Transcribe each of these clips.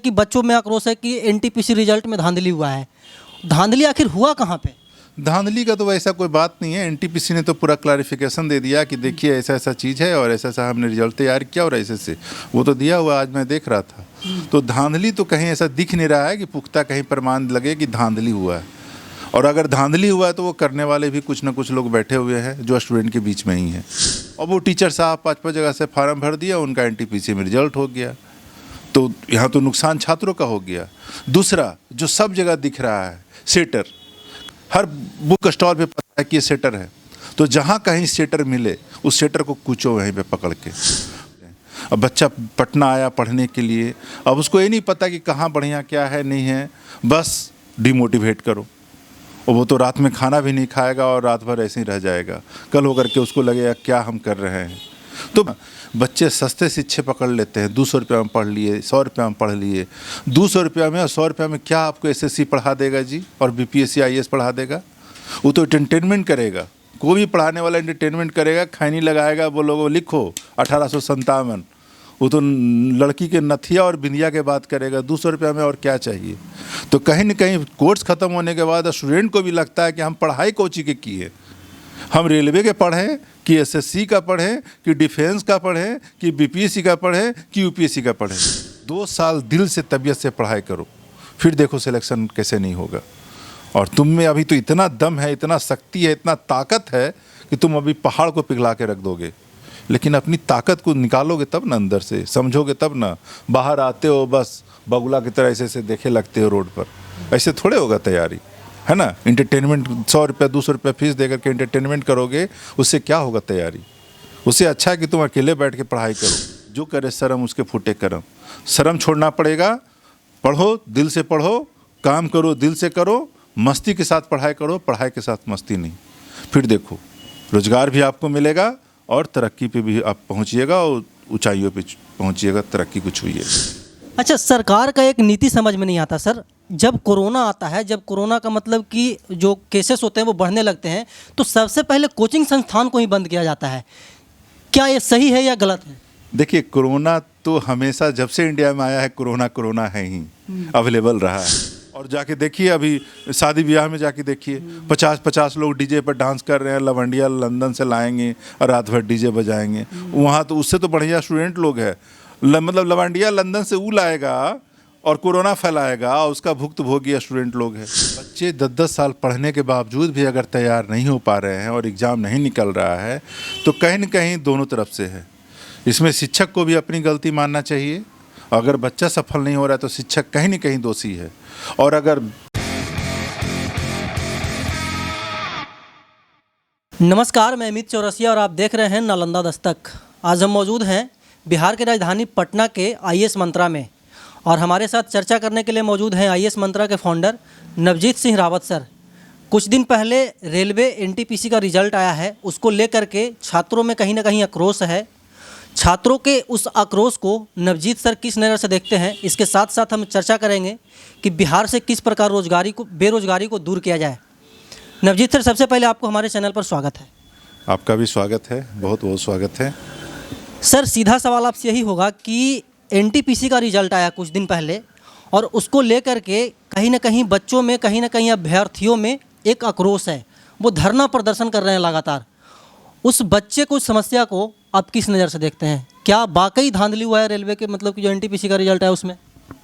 कि बच्चों में आक्रोश है कि एनटीपीसी रिजल्ट में धांधली हुआ है। धांधली आखिर हुआ कहाँ पे? धांधली का तो वैसा कोई बात नहीं है। एनटीपीसी ने तो पूरा क्लैरिफिकेशन दे दिया कि देखिए ऐसा ऐसा चीज़ है और ऐसा ऐसा हमने रिजल्ट तैयार किया और ऐसे से वो तो दिया हुआ, आज मैं देख रहा था। तो धांधली तो कहीं ऐसा दिख नहीं रहा है कि पुख्ता कहीं प्रमाण लगे कि धांधली हुआ है। और अगर धांधली हुआ है तो वो करने वाले भी कुछ ना कुछ लोग बैठे हुए हैं जो स्टूडेंट के बीच में ही हैं। और वो टीचर साहब 5-5 जगह से फार्म भर दिया, उनका एनटीपीसी में रिजल्ट हो गया, तो यहाँ तो नुकसान छात्रों का हो गया। दूसरा जो सब जगह दिख रहा है सेटर, हर बुक स्टॉल पे पता है कि ये सेटर है, तो जहाँ कहीं सेटर मिले उस सेटर को कूचो वहीं पे पकड़ के। अब बच्चा पटना आया पढ़ने के लिए, अब उसको ये नहीं पता कि कहाँ बढ़िया क्या है नहीं है, बस डिमोटिवेट करो और वो तो रात में खाना भी नहीं खाएगा और रात भर ऐसे ही रह जाएगा। कल होकर के उसको लगेगा क्या हम कर रहे हैं। तो बच्चे सस्ते शिक्षे पकड़ लेते हैं, 200 रुपया में पढ़ लिए, 100 रुपया में पढ़ लिए। 200 रुपया में और 100 रुपया में क्या आपको एसएससी पढ़ा देगा जी, और बीपीएससी आईएएस पढ़ा देगा? वो तो एंटरटेनमेंट करेगा, कोई भी पढ़ाने वाला एंटरटेनमेंट करेगा, खैनी लगाएगा, वो लोगों लिखो 1857, वो तो लड़की के नथिया और बिंदिया के बात करेगा 200 रुपया में, और क्या चाहिए। तो कहीं न कहीं कोर्स ख़त्म होने के बाद स्टूडेंट को भी लगता है कि हम पढ़ाई कोची के किए, हम रेलवे के पढ़ें कि एसएससी का पढ़ें कि डिफेंस का पढ़ें कि बीपीएससी का पढ़ें कि यूपीएससी का पढ़ें। 2 साल दिल से तबीयत से पढ़ाई करो, फिर देखो सिलेक्शन कैसे नहीं होगा। और तुम में अभी तो इतना दम है, इतना शक्ति है, इतना ताकत है कि तुम अभी पहाड़ को पिघला के रख दोगे। लेकिन अपनी ताकत को निकालोगे तब ना, अंदर से समझोगे तब ना। बाहर आते हो बस बगुला की तरह ऐसे देखे लगते हो रोड पर, ऐसे थोड़े होगा तैयारी, है ना। एंटरटेनमेंट 100 रुपया 200 रुपया फीस देकर के एंटरटेनमेंट करोगे, उससे क्या होगा तैयारी। उससे अच्छा है कि तुम अकेले बैठ के पढ़ाई करो। जो करे शर्म उसके फूटे करम, शर्म छोड़ना पड़ेगा। पढ़ो, दिल से पढ़ो, काम करो, दिल से करो, मस्ती के साथ पढ़ाई करो, पढ़ाई के साथ मस्ती नहीं। फिर देखो रोजगार भी आपको मिलेगा और तरक्की पे भी आप पहुँचिएगा और ऊंचाइयों पे पहुँचिएगा, तरक्की को छूइए। अच्छा, सरकार का एक नीति समझ में नहीं आता सर। जब कोरोना आता है, जब कोरोना का मतलब कि जो केसेस होते हैं वो बढ़ने लगते हैं, तो सबसे पहले कोचिंग संस्थान को ही बंद किया जाता है। क्या ये सही है या गलत है? देखिए, कोरोना तो हमेशा जब से इंडिया में आया है कोरोना है ही, अवेलेबल रहा है। और जाके देखिए, अभी शादी ब्याह में जाके देखिए 50-50 लोग डीजे पर डांस कर रहे हैं। लवंडिया लंदन से लाएंगे और रात भर डीजे बजाएंगे। वहाँ तो उससे तो बढ़िया स्टूडेंट लोग हैं। मतलब लवंडिया लंदन से वो लाएगा और कोरोना फैलाएगा, और उसका भुक्तभोगी स्टूडेंट लोग हैं। बच्चे 10-10 साल पढ़ने के बावजूद भी अगर तैयार नहीं हो पा रहे हैं और एग्ज़ाम नहीं निकल रहा है, तो कहीं न कहीं दोनों तरफ से है। इसमें शिक्षक को भी अपनी गलती मानना चाहिए। अगर बच्चा सफल नहीं हो रहा है तो शिक्षक कहीं न कहीं दोषी है। और अगर नमस्कार, मैं अमित चौरसिया और आप देख रहे हैं नालंदा दस्तक। आज हम मौजूद हैं बिहार की राजधानी पटना के आईएएस मंत्रा में, और हमारे साथ चर्चा करने के लिए मौजूद हैं आईएएस मंत्रा के फाउंडर नवजीत सिंह रावत सर। कुछ दिन पहले रेलवे एनटीपीसी का रिजल्ट आया है, उसको लेकर के छात्रों में कहीं ना कहीं आक्रोश है। छात्रों के उस आक्रोश को नवजीत सर किस नज़र से देखते हैं, इसके साथ साथ हम चर्चा करेंगे कि बिहार से किस प्रकार बेरोजगारी को दूर किया जाए। नवजीत सर, सबसे पहले आपको हमारे चैनल पर स्वागत है। आपका भी स्वागत है, बहुत बहुत स्वागत है। सर, सीधा सवाल आपसे यही होगा कि एनटीपीसी का रिजल्ट आया कुछ दिन पहले, और उसको लेकर के कहीं ना कहीं बच्चों में, कहीं ना कहीं अभ्यर्थियों में एक आक्रोश है। वो धरना प्रदर्शन कर रहे हैं लगातार। उस बच्चे को, उस समस्या को आप किस नज़र से देखते हैं? क्या वाकई धांधली हुआ है रेलवे के, मतलब कि जो एनटीपीसी का रिजल्ट है उसमें?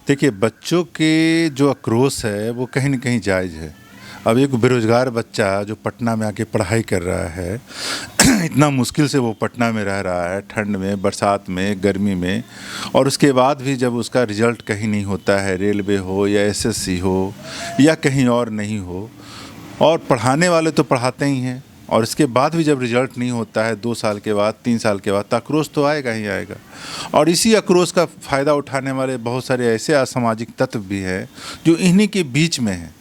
देखिए, बच्चों के जो आक्रोश है वो कहीं न कहीं जायज़ है। अब एक बेरोजगार बच्चा जो पटना में आके पढ़ाई कर रहा है इतना मुश्किल से वो पटना में रह रहा है, ठंड में, बरसात में, गर्मी में, और उसके बाद भी जब उसका रिजल्ट कहीं नहीं होता है, रेलवे हो या एसएससी हो या कहीं और नहीं हो, और पढ़ाने वाले तो पढ़ाते ही हैं, और इसके बाद भी जब रिजल्ट नहीं होता है 2 साल के बाद, 3 साल के बाद, तो आक्रोश तो आएगा ही आएगा। और इसी आक्रोश का फ़ायदा उठाने वाले बहुत सारे ऐसे असामाजिक तत्व भी हैं जो इन्हीं के बीच में हैं,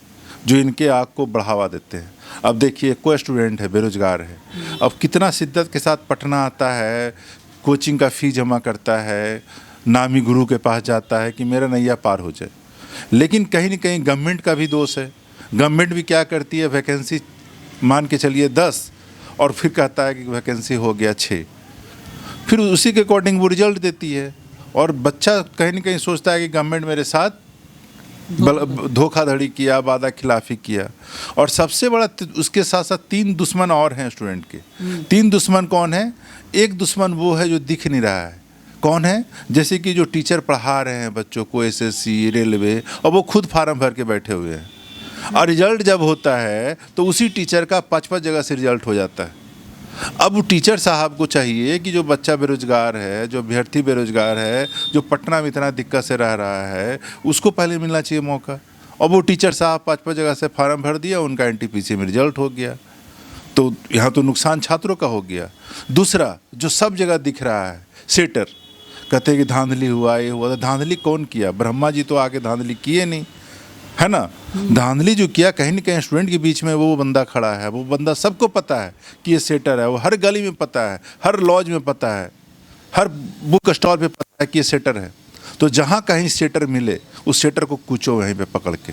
जो इनके आग को बढ़ावा देते हैं। अब देखिए, कोई स्टूडेंट है, बेरोजगार है, अब कितना शिद्दत के साथ पढ़ना आता है, कोचिंग का फ़ी जमा करता है, नामी गुरु के पास जाता है कि मेरा नैया पार हो जाए। लेकिन कहीं न कहीं गवर्नमेंट का भी दोष है। गवर्नमेंट भी क्या करती है, वैकेंसी मान के चलिए 10, और फिर कहता है कि वैकेंसी हो गया 6, फिर उसी के अकॉर्डिंग वो रिजल्ट देती है। और बच्चा कहीं ना कहीं सोचता है कि गवर्नमेंट मेरे साथ धोखाधड़ी किया, वादा खिलाफी किया। और सबसे बड़ा उसके साथ साथ 3 दुश्मन और हैं स्टूडेंट के। 3 दुश्मन कौन है? एक दुश्मन वो है जो दिख नहीं रहा है। कौन है? जैसे कि जो टीचर पढ़ा रहे हैं बच्चों को एसएससी, रेलवे, और वो खुद फार्म भर के बैठे हुए हैं। और रिजल्ट जब होता है तो उसी टीचर का 5-5 जगह से रिजल्ट हो जाता है। अब टीचर साहब को चाहिए कि जो बच्चा बेरोजगार है, जो अभ्यर्थी बेरोजगार है, जो पटना में इतना दिक्कत से रह रहा है, उसको पहले मिलना चाहिए मौका। और वो टीचर साहब 5-5 जगह से फार्म भर दिया, उनका एनटीपीसी में रिजल्ट हो गया। तो यहाँ तो नुकसान छात्रों का हो गया। दूसरा जो सब जगह दिख रहा है, सेटर, कहते हैं कि धांधली हुआ, ये हुआ। धांधली कौन किया? ब्रह्मा जी तो आके धांधली किए नहीं, है ना। धांधली जो किया कहीं न कहीं स्टूडेंट के बीच में वो बंदा खड़ा है। वो बंदा सबको पता है कि ये सेटर है, वो हर गली में पता है, हर लॉज में पता है, हर बुक स्टॉल पे पता है कि ये सेटर है। तो जहाँ कहीं सेटर मिले उस सेटर को कूचो वहीं पे पकड़ के।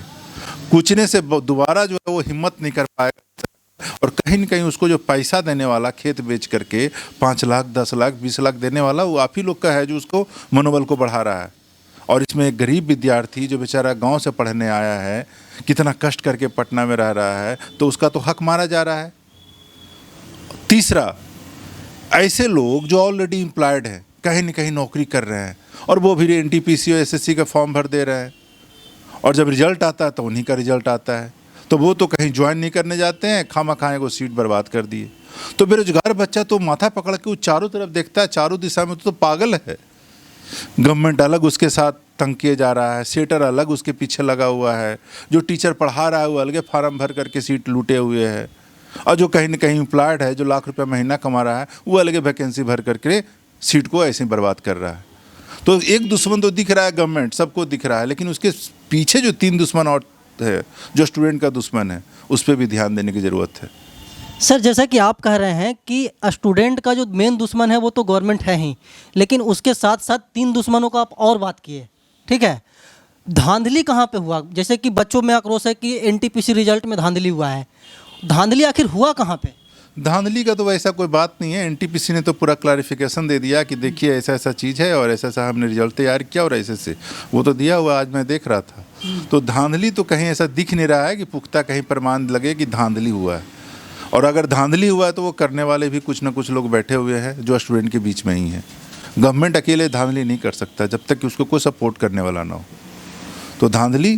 कूचने से दोबारा जो है वो हिम्मत नहीं कर पाएगा। और कहीं न कहीं उसको जो पैसा देने वाला, खेत बेच करके 5 लाख, 10 लाख, 20 लाख देने वाला, वो आप ही लोग का है जो उसको मनोबल को बढ़ा रहा है। और इसमें एक गरीब विद्यार्थी जो बेचारा गांव से पढ़ने आया है, कितना कष्ट करके पटना में रह रहा है, तो उसका तो हक मारा जा रहा है। तीसरा, ऐसे लोग जो ऑलरेडी एम्प्लॉयड हैं, कहीं न कहीं नौकरी कर रहे हैं, और वो भी एनटीपीसी और एसएससी का फॉर्म भर दे रहे हैं, और जब रिजल्ट आता है तो उन्हीं का रिजल्ट आता है, तो वो तो कहीं ज्वाइन नहीं करने जाते हैं, खामा खाए को सीट बर्बाद कर दिए। तो बेरोजगार बच्चा तो माथा पकड़ के वो चारों तरफ देखता है, चारों दिशा में तो पागल है। गवर्नमेंट अलग उसके साथ तंग किए जा रहा है, सेटर अलग उसके पीछे लगा हुआ है, जो टीचर पढ़ा रहा है वो अलग फार्म भर करके सीट लूटे हुए है, और जो कहीं न कहीं एम्प्लॉयड है, जो लाख रुपया महीना कमा रहा है, वो अलग वैकेंसी भर करके सीट को ऐसे ही बर्बाद कर रहा है। तो एक दुश्मन तो दिख रहा है, गवर्नमेंट सबको दिख रहा है, लेकिन उसके पीछे जो 3 दुश्मन और है, जो स्टूडेंट का दुश्मन है, उस पर भी ध्यान देने की ज़रूरत है। सर, जैसा कि आप कह रहे हैं कि स्टूडेंट का जो मेन दुश्मन है वो तो गवर्नमेंट है ही, लेकिन उसके साथ साथ 3 दुश्मनों का आप और बात किए, ठीक है। धांधली कहाँ पे हुआ? जैसे कि बच्चों में आक्रोश है कि एनटीपीसी रिजल्ट में धांधली हुआ है। धांधली आखिर हुआ कहाँ पे? धांधली का तो वैसा कोई बात नहीं है। एनटीपीसी ने तो पूरा क्लैरिफिकेशन दे दिया कि देखिए ऐसा ऐसा चीज़ है और ऐसा ऐसा हमने रिजल्ट तैयार किया, और ऐसे से वो तो दिया हुआ, आज मैं देख रहा था। तो धांधली तो कहीं ऐसा दिख नहीं रहा है कि पुख्ता कहीं प्रमाण लगे कि धांधली हुआ है। और अगर धांधली हुआ है तो वो करने वाले भी कुछ ना कुछ लोग बैठे हुए हैं जो स्टूडेंट के बीच में ही हैं। गवर्नमेंट अकेले धांधली नहीं कर सकता जब तक कि उसको कोई सपोर्ट करने वाला ना हो। तो धांधली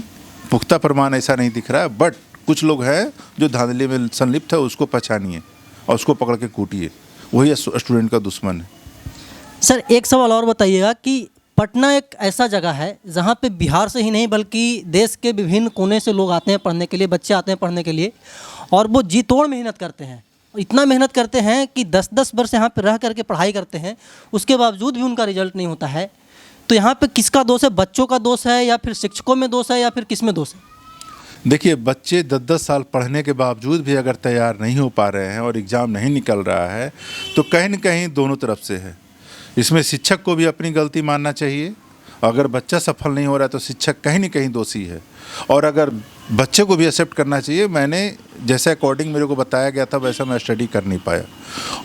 पुख्ता प्रमाण ऐसा नहीं दिख रहा है, बट कुछ लोग हैं जो धांधली में संलिप्त है, उसको पहचानिए और उसको पकड़ के कूटिए, वही स्टूडेंट का दुश्मन है। सर, एक सवाल और बताइएगा कि पटना एक ऐसा जगह है जहाँ पे बिहार से ही नहीं बल्कि देश के विभिन्न कोने से लोग आते हैं पढ़ने के लिए, बच्चे आते हैं पढ़ने के लिए, और वो जी तोड़ मेहनत करते हैं। इतना मेहनत करते हैं कि 10-10 वर्ष यहाँ पे रह करके पढ़ाई करते हैं, उसके बावजूद भी उनका रिजल्ट नहीं होता है। तो यहाँ पे किसका दोष है? बच्चों का दोष है, या फिर शिक्षकों में दोष है, या फिर किस में दोष है? देखिए, बच्चे 10-10 साल पढ़ने के बावजूद भी अगर तैयार नहीं हो पा रहे हैं और एग्ज़ाम नहीं निकल रहा है, तो कहीं न कहीं दोनों तरफ से है। इसमें शिक्षक को भी अपनी गलती मानना चाहिए। अगर बच्चा सफल नहीं हो रहा है तो शिक्षक कहीं न कहीं दोषी है, और अगर बच्चे को भी एक्सेप्ट करना चाहिए। मैंने जैसे अकॉर्डिंग मेरे को बताया गया था वैसा मैं स्टडी कर नहीं पाया।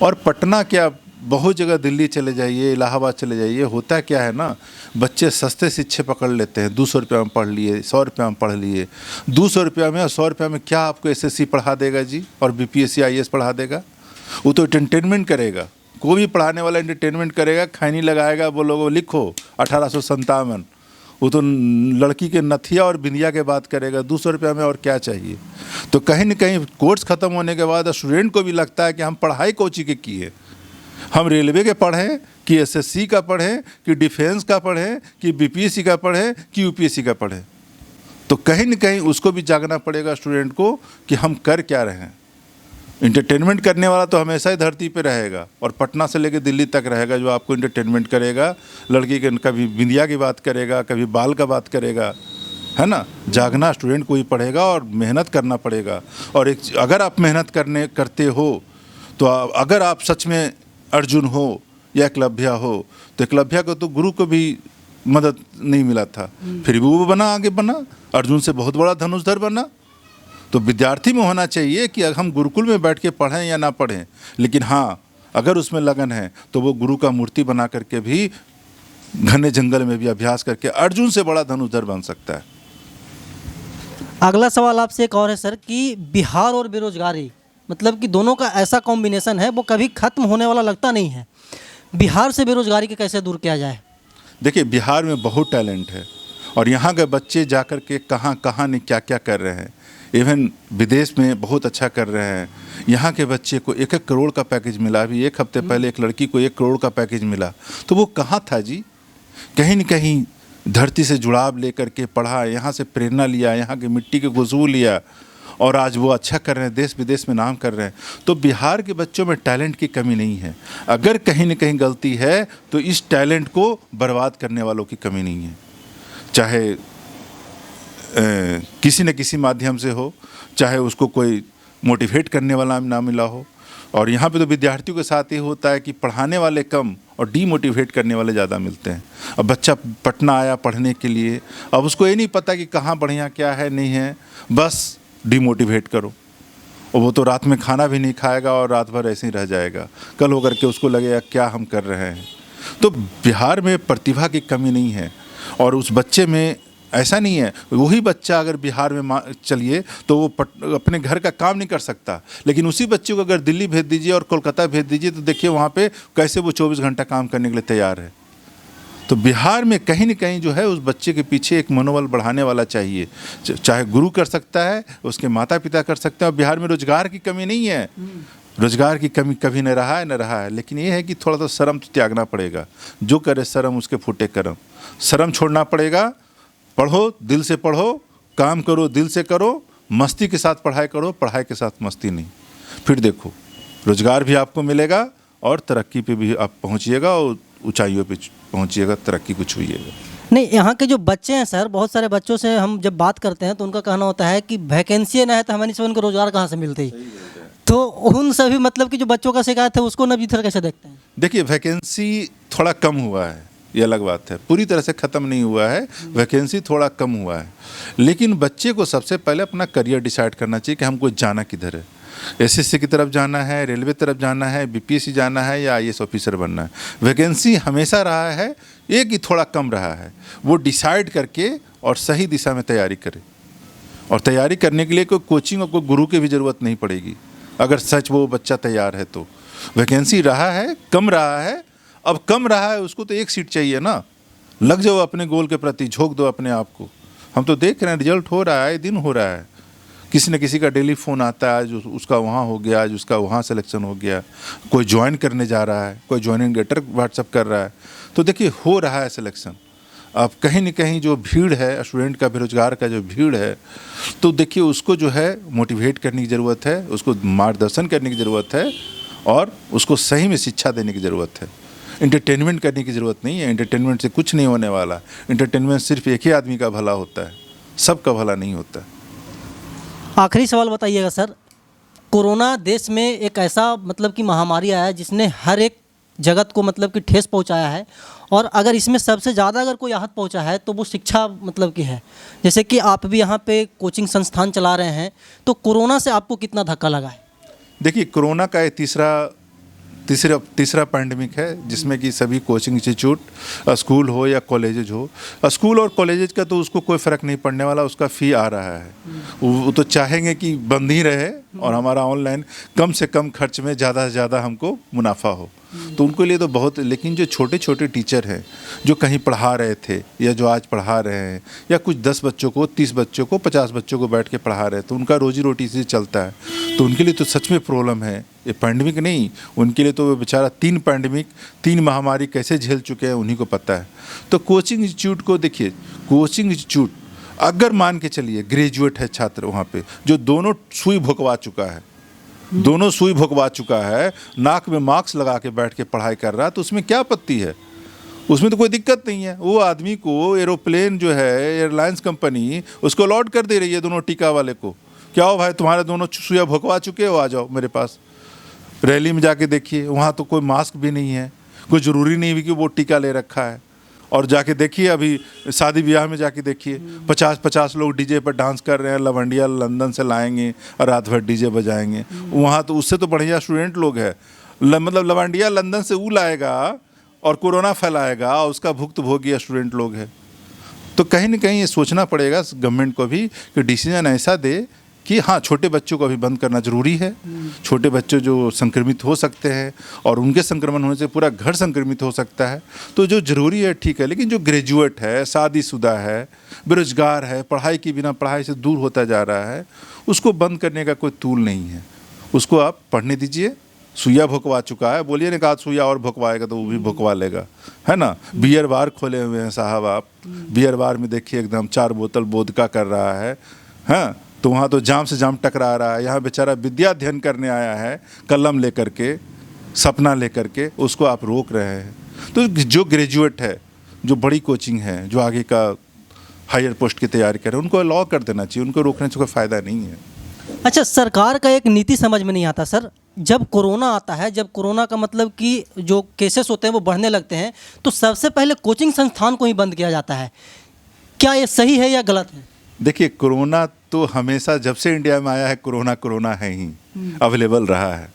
और पटना क्या, बहुत जगह दिल्ली चले जाइए, इलाहाबाद चले जाइए, होता क्या है ना, बच्चे सस्ते शिक्षे पकड़ लेते हैं। 200 रुपये में पढ़ लिए, 100 रुपये में पढ़ लिए। 200 रुपये में और 100 रुपये में क्या आपको एसएससी पढ़ा देगा जी, और बीपीएससी आईएएस पढ़ा देगा? वो तो एंटरटेनमेंट करेगा। कोई भी पढ़ाने वाला एंटरटेनमेंट करेगा, खैनी लगाएगा, वो लोगों लिखो 1857, वो तो लड़की के नथिया और बिंदिया के बात करेगा। 200 रुपये में और क्या चाहिए? तो कहीं न कहीं कोर्स ख़त्म होने के बाद स्टूडेंट को भी लगता है कि हम पढ़ाई कोची के किए, हम रेलवे के पढ़ें कि एसएससी का पढ़ें कि डिफेंस का पढ़ें कि बीपीएससी का पढ़ें कि यूपीएससी का पढ़ें। तो कहीं न कहीं उसको भी जागना पड़ेगा स्टूडेंट को कि हम कर क्या रहे हैं। इंटरटेनमेंट करने वाला तो हमेशा ही धरती पे रहेगा, और पटना से लेकर दिल्ली तक रहेगा जो आपको इंटरटेनमेंट करेगा। लड़की के कभी बिंदिया की बात करेगा, कभी बाल का बात करेगा, है ना। जागना स्टूडेंट को ही पड़ेगा और मेहनत करना पड़ेगा। और एक अगर आप मेहनत करते हो, तो अगर आप सच में अर्जुन हो या एकलव्य हो, तो एकलव्य को तो गुरु को भी मदद नहीं मिला था, फिर भी वो बना, आगे बना, अर्जुन से बहुत बड़ा धनुषधर बना। तो विद्यार्थी में होना चाहिए कि हम गुरुकुल में बैठ के पढ़ें या ना पढ़ें, लेकिन हाँ, अगर उसमें लगन है तो वो गुरु का मूर्ति बना करके भी घने जंगल में भी अभ्यास करके अर्जुन से बड़ा धनुर्धर बन सकता है। अगला सवाल आपसे एक और है सर कि बिहार और बेरोजगारी, मतलब कि दोनों का ऐसा कॉम्बिनेशन है वो कभी खत्म होने वाला लगता नहीं है। बिहार से बेरोजगारी के कैसे दूर किया जाए? देखिए, बिहार में बहुत टैलेंट है और यहाँ के बच्चे जाकर के कहाँ कहाँ नहीं क्या क्या कर रहे हैं। इवन विदेश में बहुत अच्छा कर रहे हैं। यहाँ के बच्चे को 1-1 करोड़ का पैकेज मिला। अभी 1 हफ्ते पहले एक लड़की को 1 करोड़ का पैकेज मिला। तो वो कहाँ था जी? कहीं न कहीं धरती से जुड़ाव लेकर के पढ़ा, यहाँ से प्रेरणा लिया, यहाँ की मिट्टी की खुशबू लिया और आज वो अच्छा कर रहे हैं, देश विदेश में नाम कर रहे हैं। तो बिहार के बच्चों में टैलेंट की कमी नहीं है। अगर कहीं न कहीं गलती है तो इस टैलेंट को बर्बाद करने वालों की कमी नहीं है। चाहे किसी न किसी माध्यम से हो, चाहे उसको कोई मोटिवेट करने वाला ना मिला हो। और यहाँ पे तो विद्यार्थियों के साथ ये होता है कि पढ़ाने वाले कम और डीमोटिवेट करने वाले ज़्यादा मिलते हैं। अब बच्चा पटना आया पढ़ने के लिए, अब उसको ये नहीं पता कि कहाँ बढ़िया क्या है नहीं है, बस डीमोटिवेट करो और वो तो रात में खाना भी नहीं खाएगा और रात भर ऐसे ही रह जाएगा। कल होकर के उसको लगेगा क्या हम कर रहे हैं। तो बिहार में प्रतिभा की कमी नहीं है और उस बच्चे में ऐसा नहीं है। वही बच्चा अगर बिहार में चलिए तो वो अपने घर का काम नहीं कर सकता, लेकिन उसी बच्चे को अगर दिल्ली भेज दीजिए और कोलकाता भेज दीजिए तो देखिए वहाँ पे कैसे वो 24 घंटा काम करने के लिए तैयार है। तो बिहार में कहीं न कहीं जो है उस बच्चे के पीछे एक मनोबल बढ़ाने वाला चाहिए। चाहे गुरु कर सकता है, उसके माता पिता कर सकते हैं। और बिहार में रोजगार की कमी नहीं है, रोजगार की कमी कभी न रहा है, लेकिन ये है कि थोड़ा सा शर्म तो त्यागना पड़ेगा। जो करे शर्म उसके फूटे करम। शर्म छोड़ना पड़ेगा। पढ़ो, दिल से पढ़ो, काम करो, दिल से करो, मस्ती के साथ पढ़ाई करो, पढ़ाई के साथ मस्ती नहीं। फिर देखो रोजगार भी आपको मिलेगा और तरक्की पे भी आप पहुंचिएगा और ऊंचाइयों पे पहुंचिएगा, तरक्की को छूइएगा। नहीं, यहाँ के जो बच्चे हैं सर, बहुत सारे बच्चों से हम जब बात करते हैं तो उनका कहना होता है कि वैकेंसी ना है तो हमारे से उनको रोजगार कहाँ से मिलते ही। तो उन सभी मतलब कि जो बच्चों का शिकायत है उसको नबी तरह कैसे देखते हैं? देखिए, वैकेंसी थोड़ा कम हुआ है, ये अलग बात है। पूरी तरह से ख़त्म नहीं हुआ है, वैकेंसी थोड़ा कम हुआ है। लेकिन बच्चे को सबसे पहले अपना करियर डिसाइड करना चाहिए कि हमको जाना किधर है। एसएससी की तरफ जाना है, रेलवे तरफ जाना है, बीपीएससी जाना है या आईएएस ऑफिसर बनना है। वैकेंसी हमेशा रहा है, एक ही थोड़ा कम रहा है। वो डिसाइड करके और सही दिशा में तैयारी करे। और तैयारी करने के लिए कोई कोचिंग और कोई गुरु की भी ज़रूरत नहीं पड़ेगी। अगर सच वो बच्चा तैयार है तो वैकेंसी रहा है, कम रहा है। अब कम रहा है, उसको तो एक सीट चाहिए ना। लग जाओ अपने गोल के प्रति, झोंक दो अपने आप को। हम तो देख रहे हैं रिजल्ट हो रहा है, दिन हो रहा है। किसी न किसी का डेली फ़ोन आता है, आज उसका वहाँ हो गया, आज उसका वहाँ सिलेक्शन हो गया। कोई ज्वाइन करने जा रहा है, कोई ज्वाइनिंग लेटर व्हाट्सअप कर रहा है। तो देखिए हो रहा है सिलेक्शन। अब कहीं न कहीं जो भीड़ है स्टूडेंट का, बेरोजगार का जो भीड़ है, तो देखिए उसको जो है मोटिवेट करने की ज़रूरत है, उसको मार्गदर्शन करने की ज़रूरत है और उसको सही में शिक्षा देने की ज़रूरत है। इंटरटेनमेंट करने की ज़रूरत नहीं है। इंटरटेनमेंट से कुछ नहीं होने वाला। इंटरटेनमेंट सिर्फ एक ही आदमी का भला होता है, सबका भला नहीं होता। आखिरी सवाल बताइएगा सर, कोरोना देश में एक ऐसा मतलब कि महामारी आया है जिसने हर एक जगत को मतलब कि ठेस पहुंचाया है, और अगर इसमें सबसे ज़्यादा अगर कोई आहत पहुंचा है तो वो शिक्षा मतलब की है। जैसे कि आप भी यहाँ पे कोचिंग संस्थान चला रहे हैं, तो कोरोना से आपको कितना धक्का लगा है? देखिए, कोरोना का ये तीसरा पैंडेमिक है जिसमें कि सभी कोचिंग इंस्टीट्यूट, स्कूल हो या कॉलेजेज हो, स्कूल और कॉलेजेज का तो उसको कोई फ़र्क नहीं पड़ने वाला। उसका फ़ी आ रहा है, वो तो चाहेंगे कि बंद ही रहे और हमारा ऑनलाइन कम से कम खर्च में ज़्यादा से ज़्यादा हमको मुनाफा हो। तो उनके लिए तो बहुत। लेकिन जो छोटे छोटे टीचर हैं जो कहीं पढ़ा रहे थे या जो आज पढ़ा रहे हैं, या कुछ 10 बच्चों को, 30 बच्चों को, 50 बच्चों को बैठ के पढ़ा रहे हैं, तो उनका रोजी रोटी से चलता है। तो उनके लिए तो सच में प्रॉब्लम है। ये पैंडमिक नहीं, उनके लिए तो वो बेचारा 3 पैंडमिक, 3 महामारी कैसे झेल चुके हैं उन्हीं को पता है। तो कोचिंग इंस्टीट्यूट को देखिए, कोचिंग इंस्टीट्यूट अगर मान के चलिए ग्रेजुएट है छात्र वहाँ पे, जो दोनों सुई भुकवा चुका है, नाक में मास्क लगा के बैठ के पढ़ाई कर रहा है, तो उसमें क्या आपत्ति है? उसमें तो कोई दिक्कत नहीं है। वो आदमी को एरोप्लेन जो है, एयरलाइंस कंपनी उसको अलॉट कर दे रही है दोनों टीका वाले को। क्या हो भाई, तुम्हारे दोनों सुइया भुकवा चुके हो, आ जाओ मेरे पास। रैली में जाके देखिए, वहाँ तो कोई मास्क भी नहीं है, कोई ज़रूरी नहीं भी कि वो टीका ले रखा है। और जाके देखिए, अभी शादी ब्याह में जाके देखिए, 50-50 लोग डीजे पर डांस कर रहे हैं। लवंडिया लंदन से लाएंगे और रात भर डीजे बजाएंगे। वहाँ तो उससे तो बढ़िया स्टूडेंट लोग हैं। मतलब लवंडिया लंदन से वो लाएगा और कोरोना फैलाएगा, उसका भुक्तभोगी स्टूडेंट लोग है। तो कहीं ना कहीं ये सोचना पड़ेगा गवर्नमेंट को भी कि डिसीजन ऐसा दे कि हाँ, छोटे बच्चों को अभी बंद करना ज़रूरी है। छोटे बच्चे जो संक्रमित हो सकते हैं और उनके संक्रमण होने से पूरा घर संक्रमित हो सकता है, तो जो ज़रूरी है ठीक है, लेकिन जो ग्रेजुएट है, शादीशुदा है, बेरोजगार है, पढ़ाई के बिना पढ़ाई से दूर होता जा रहा है, उसको बंद करने का कोई तूल नहीं है। उसको आप पढ़ने दीजिए। सुइया भुकवा चुका है, बोलिए ना, कहा सुइया और भुकवाएगा तो वो भी भुकवा लेगा, है ना। बियर बार खोले हुए हैं साहब आप, बियर बार में देखिए एकदम 4 बोतल वोदका कर रहा है, हाँ, तो वहाँ तो जाम से जाम टकरा रहा है। यहाँ बेचारा विद्या अध्ययन करने आया है, कलम लेकर के, सपना लेकर के, उसको आप रोक रहे हैं। तो जो ग्रेजुएट है, जो बड़ी कोचिंग है, जो आगे का हायर पोस्ट की तैयारी कर रहे हैं, उनको अलाउ कर देना चाहिए, उनको रोकने से कोई फ़ायदा नहीं है। अच्छा, सरकार का एक नीति समझ में नहीं आता सर। जब कोरोना आता है, जब कोरोना का मतलब कि जो केसेस होते हैं वो बढ़ने लगते हैं, तो सबसे पहले कोचिंग संस्थान को ही बंद किया जाता है। क्या ये सही है या गलत है? देखिए, कोरोना तो हमेशा जब से इंडिया में आया है कोरोना है ही, अवेलेबल रहा है।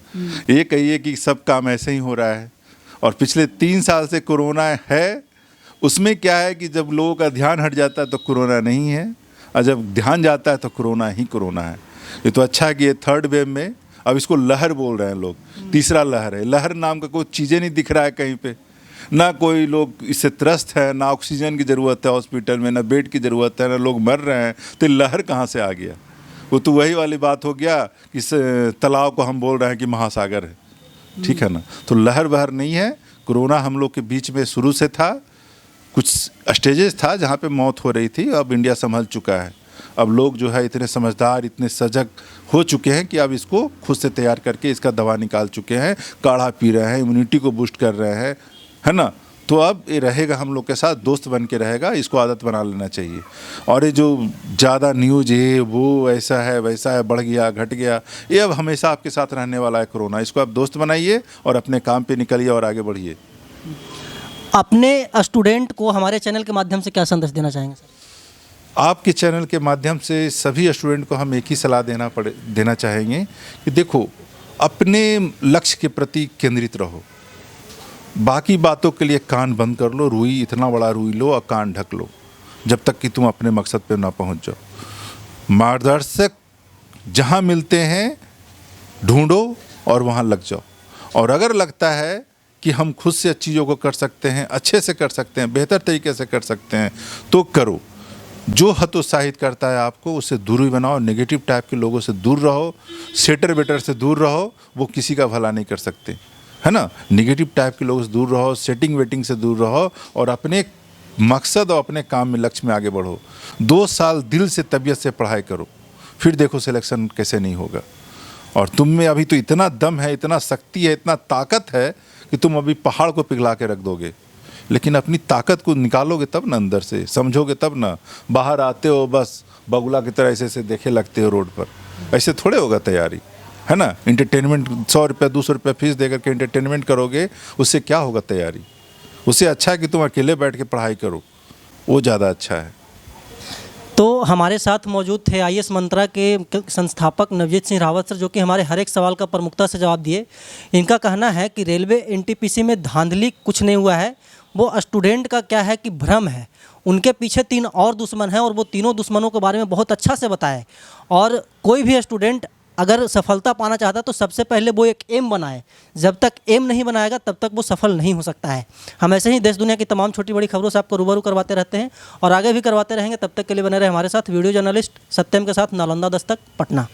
ये कहिए कि सब काम ऐसे ही हो रहा है, और पिछले 3 साल से कोरोना है। उसमें क्या है कि जब लोगों का ध्यान हट जाता है तो कोरोना नहीं है, और जब ध्यान जाता है तो कोरोना ही कोरोना है। ये तो अच्छा है कि ये 3rd वेव में, अब इसको लहर बोल रहे हैं लोग, तीसरा लहर है। लहर नाम का कोई चीज़ें नहीं दिख रहा है कहीं पे, ना कोई लोग इससे त्रस्त है, ना ऑक्सीजन की ज़रूरत है हॉस्पिटल में, ना बेड की ज़रूरत है, ना लोग मर रहे हैं। तो लहर कहाँ से आ गया? वो तो वही वाली बात हो गया कि इस तालाब को हम बोल रहे हैं कि महासागर है, ठीक है ना। तो लहर बहर नहीं है। कोरोना हम लोग के बीच में शुरू से था, कुछ स्टेजेस था जहाँ पे मौत हो रही थी। अब इंडिया संभल चुका है। अब लोग जो है इतने समझदार, इतने सजग हो चुके हैं कि अब इसको खुद से तैयार करके इसका दवा निकाल चुके हैं, काढ़ा पी रहे हैं, इम्यूनिटी को बूस्ट कर रहे हैं, है ना। तो अब ये रहेगा, हम लोग के साथ दोस्त बन के रहेगा, इसको आदत बना लेना चाहिए। और ये जो ज़्यादा न्यूज ये वो ऐसा है वैसा है, बढ़ गया घट गया, ये अब हमेशा आपके साथ रहने वाला है कोरोना। इसको आप दोस्त बनाइए और अपने काम पे निकलिए और आगे बढ़िए। अपने स्टूडेंट को हमारे चैनल के माध्यम से क्या संदेश देना चाहेंगे सर? आपके चैनल के माध्यम से सभी स्टूडेंट को हम एक ही सलाह देना चाहेंगे कि देखो, अपने लक्ष्य के प्रति केंद्रित रहो। बाकी बातों के लिए कान बंद कर लो, रुई इतना बड़ा रुई लो और कान ढक लो, जब तक कि तुम अपने मकसद पे ना पहुंच जाओ। मार्गदर्शक जहां मिलते हैं ढूंढो और वहां लग जाओ। और अगर लगता है कि हम खुद से चीज़ों को कर सकते हैं, अच्छे से कर सकते हैं, बेहतर तरीके से कर सकते हैं, तो करो। जो हतोत्साहित करता है आपको, उससे दूरी बनाओ। नेगेटिव टाइप के लोगों से दूर रहो, सेटर बेटर से दूर रहो, वो किसी का भला नहीं कर सकते, है ना। नेगेटिव टाइप के लोगों से दूर रहो, सेटिंग वेटिंग से दूर रहो, और अपने मकसद और अपने काम में, लक्ष्य में आगे बढ़ो। 2 साल दिल से, तबीयत से पढ़ाई करो, फिर देखो सिलेक्शन कैसे नहीं होगा। और तुम में अभी तो इतना दम है, इतना शक्ति है, इतना ताकत है कि तुम अभी पहाड़ को पिघला के रख दोगे। लेकिन अपनी ताकत को निकालोगे तब ना, अंदर से समझोगे तब ना। बाहर आते हो बस बगुला की तरह ऐसे ऐसे देखे लगते हो रोड पर, ऐसे थोड़े होगा तैयारी, है ना। इंटरटेनमेंट 100 रुपये 200 रुपये फीस देकर के इंटरटेनमेंट करोगे, उससे क्या होगा तैयारी? उससे अच्छा है कि तुम अकेले बैठ के पढ़ाई करो, वो ज़्यादा अच्छा है। तो हमारे साथ मौजूद थे आईएएस मंत्रा के संस्थापक नवजीत सिंह रावत सर, जो कि हमारे हर एक सवाल का प्रमुखता से जवाब दिए। इनका कहना है कि रेलवे एनटीपीसी में धांधली कुछ नहीं हुआ है, वो स्टूडेंट का क्या है कि भ्रम है। उनके पीछे 3 और दुश्मन हैं और वो तीनों दुश्मनों के बारे में बहुत अच्छा से बताए। और कोई भी स्टूडेंट अगर सफलता पाना चाहता है तो सबसे पहले वो एक एम बनाए। जब तक एम नहीं बनाएगा तब तक वो सफल नहीं हो सकता है। हम ऐसे ही देश दुनिया की तमाम छोटी बड़ी खबरों से आपको रूबरू करवाते रहते हैं और आगे भी करवाते रहेंगे। तब तक के लिए बने रहे हमारे साथ। वीडियो जर्नलिस्ट सत्यम के साथ, नालंदा दस्तक, पटना।